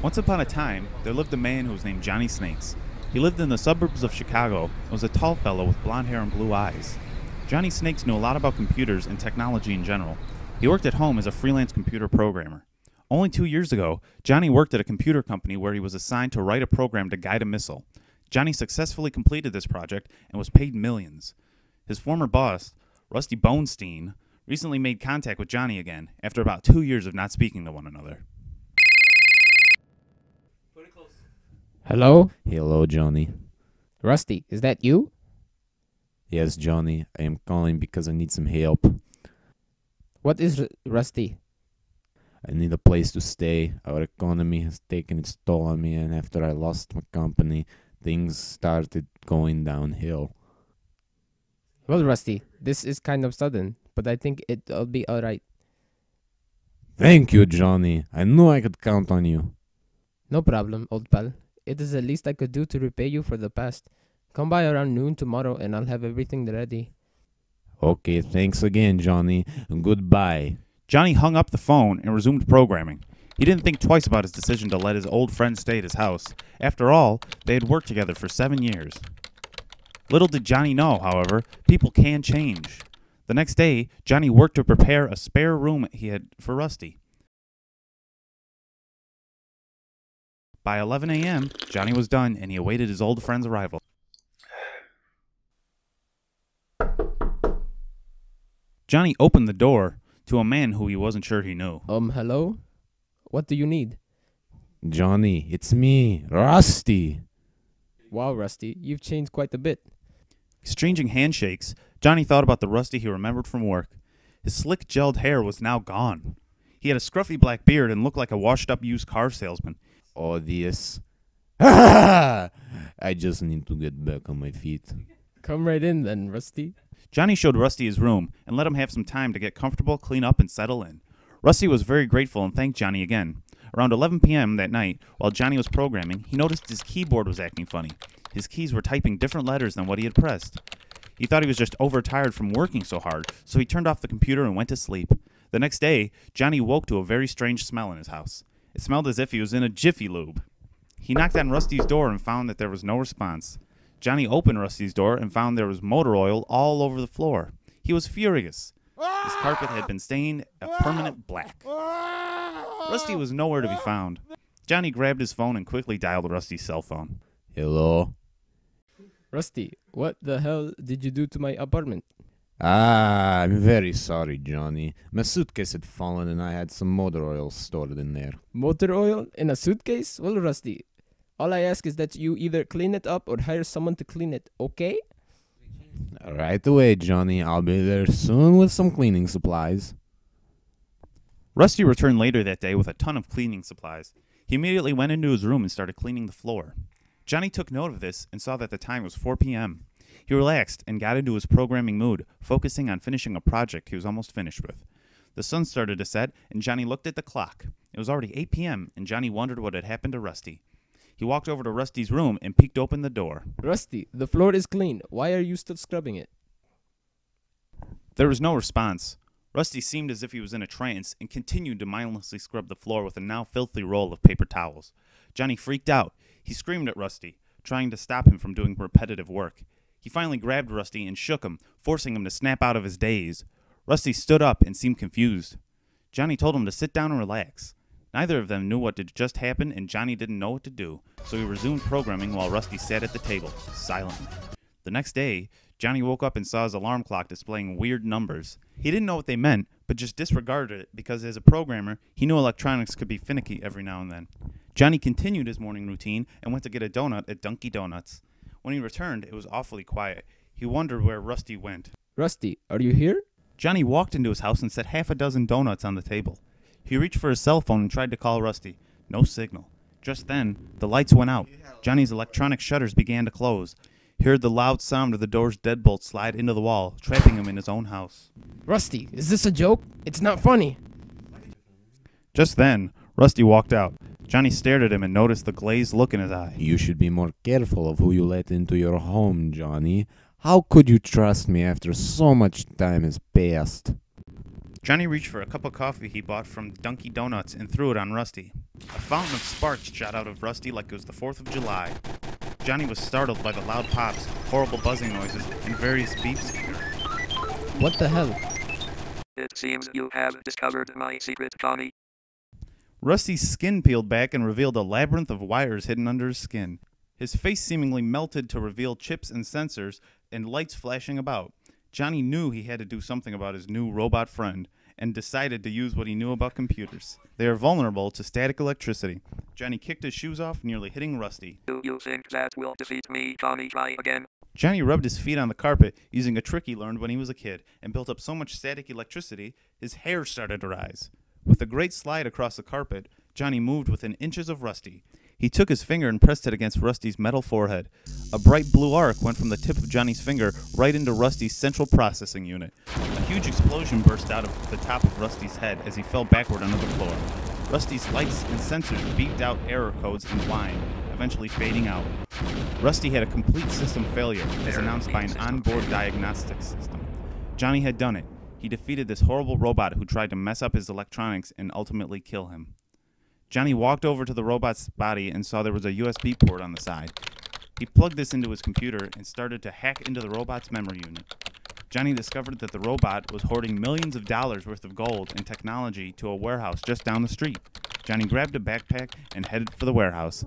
Once upon a time, there lived a man who was named Johnny Snakes. He lived in the suburbs of Chicago and was a tall fellow with blonde hair and blue eyes. Johnny Snakes knew a lot about computers and technology in general. He worked at home as a freelance computer programmer. Only 2 years ago, Johnny worked at a computer company where he was assigned to write a program to guide a missile. Johnny successfully completed this project and was paid millions. His former boss, Rusty Bonestein, recently made contact with Johnny again after about 2 years of not speaking to one another. Hello? Hello, Johnny. Rusty, is that you? Yes, Johnny. I am calling because I need some help. What is Rusty? I need a place to stay. Our economy has taken its toll on me, and after I lost my company, things started going downhill. Well, Rusty, this is kind of sudden, but I think it'll be alright. Thank you, Johnny. I knew I could count on you. No problem, old pal. It is the least I could do to repay you for the past. Come by around noon tomorrow and I'll have everything ready. Okay, thanks again, Johnny. Goodbye. Johnny hung up the phone and resumed programming. He didn't think twice about his decision to let his old friend stay at his house. After all, they had worked together for 7 years. Little did Johnny know, however, people can change. The next day, Johnny worked to prepare a spare room he had for Rusty. By 11 a.m., Johnny was done and he awaited his old friend's arrival. Johnny opened the door to a man who he wasn't sure he knew. Hello? What do you need? Johnny, it's me, Rusty. Wow, Rusty, you've changed quite a bit. Exchanging handshakes, Johnny thought about the Rusty he remembered from work. His slick, gelled hair was now gone. He had a scruffy black beard and looked like a washed-up used car salesman. Obvious. I just need to get back on my feet. Come right in then, Rusty. Johnny showed Rusty his room and let him have some time to get comfortable, clean up, and settle in. Rusty was very grateful and thanked Johnny again. Around 11 p.m. that night, while Johnny was programming, he noticed his keyboard was acting funny. His keys were typing different letters than what he had pressed. He thought he was just overtired from working so hard, so he turned off the computer and went to sleep. The next day, Johnny woke to a very strange smell in his house. It smelled as if he was in a Jiffy Lube. He knocked on Rusty's door and found that there was no response. Johnny opened Rusty's door and found there was motor oil all over the floor. He was furious. His carpet had been stained a permanent black. Rusty was nowhere to be found. Johnny grabbed his phone and quickly dialed Rusty's cell phone. Hello? Rusty, what the hell did you do to my apartment? I'm very sorry, Johnny. My suitcase had fallen and I had some motor oil stored in there. Motor oil in a suitcase? Well, Rusty, all I ask is that you either clean it up or hire someone to clean it, okay? Right away, Johnny. I'll be there soon with some cleaning supplies. Rusty returned later that day with a ton of cleaning supplies. He immediately went into his room and started cleaning the floor. Johnny took note of this and saw that the time was 4 p.m. He relaxed and got into his programming mood, focusing on finishing a project he was almost finished with. The sun started to set, and Johnny looked at the clock. It was already 8 p.m., and Johnny wondered what had happened to Rusty. He walked over to Rusty's room and peeked open the door. Rusty, the floor is clean. Why are you still scrubbing it? There was no response. Rusty seemed as if he was in a trance and continued to mindlessly scrub the floor with a now filthy roll of paper towels. Johnny freaked out. He screamed at Rusty, trying to stop him from doing repetitive work. He finally grabbed Rusty and shook him, forcing him to snap out of his daze. Rusty stood up and seemed confused. Johnny told him to sit down and relax. Neither of them knew what had just happened, and Johnny didn't know what to do, so he resumed programming while Rusty sat at the table, silently. The next day, Johnny woke up and saw his alarm clock displaying weird numbers. He didn't know what they meant, but just disregarded it because as a programmer, he knew electronics could be finicky every now and then. Johnny continued his morning routine and went to get a donut at Dunkin' Donuts. When he returned, it was awfully quiet. He wondered where Rusty went. Rusty, are you here? Johnny walked into his house and set half a dozen donuts on the table. He reached for his cell phone and tried to call Rusty. No signal. Just then, the lights went out. Johnny's electronic shutters began to close. He heard the loud sound of the door's deadbolt slide into the wall, trapping him in his own house. Rusty, is this a joke? It's not funny. Just then, Rusty walked out. Johnny stared at him and noticed the glazed look in his eye. You should be more careful of who you let into your home, Johnny. How could you trust me after so much time has passed? Johnny reached for a cup of coffee he bought from Dunkin' Donuts and threw it on Rusty. A fountain of sparks shot out of Rusty like it was the 4th of July. Johnny was startled by the loud pops, horrible buzzing noises, and various beeps. What the hell? It seems you have discovered my secret, Johnny. Rusty's skin peeled back and revealed a labyrinth of wires hidden under his skin. His face seemingly melted to reveal chips and sensors and lights flashing about. Johnny knew he had to do something about his new robot friend and decided to use what he knew about computers. They are vulnerable to static electricity. Johnny kicked his shoes off, nearly hitting Rusty. Do you think that will defeat me, Johnny? Try again. Johnny rubbed his feet on the carpet using a trick he learned when he was a kid and built up so much static electricity his hair started to rise. With a great slide across the carpet, Johnny moved within inches of Rusty. He took his finger and pressed it against Rusty's metal forehead. A bright blue arc went from the tip of Johnny's finger right into Rusty's central processing unit. A huge explosion burst out of the top of Rusty's head as he fell backward onto the floor. Rusty's lights and sensors beeped out error codes and whined, eventually fading out. Rusty had a complete system failure, as announced by an onboard diagnostics system. Johnny had done it. He defeated this horrible robot who tried to mess up his electronics and ultimately kill him. Johnny walked over to the robot's body and saw there was a USB port on the side. He plugged this into his computer and started to hack into the robot's memory unit. Johnny discovered that the robot was hoarding millions of dollars worth of gold and technology to a warehouse just down the street. Johnny grabbed a backpack and headed for the warehouse.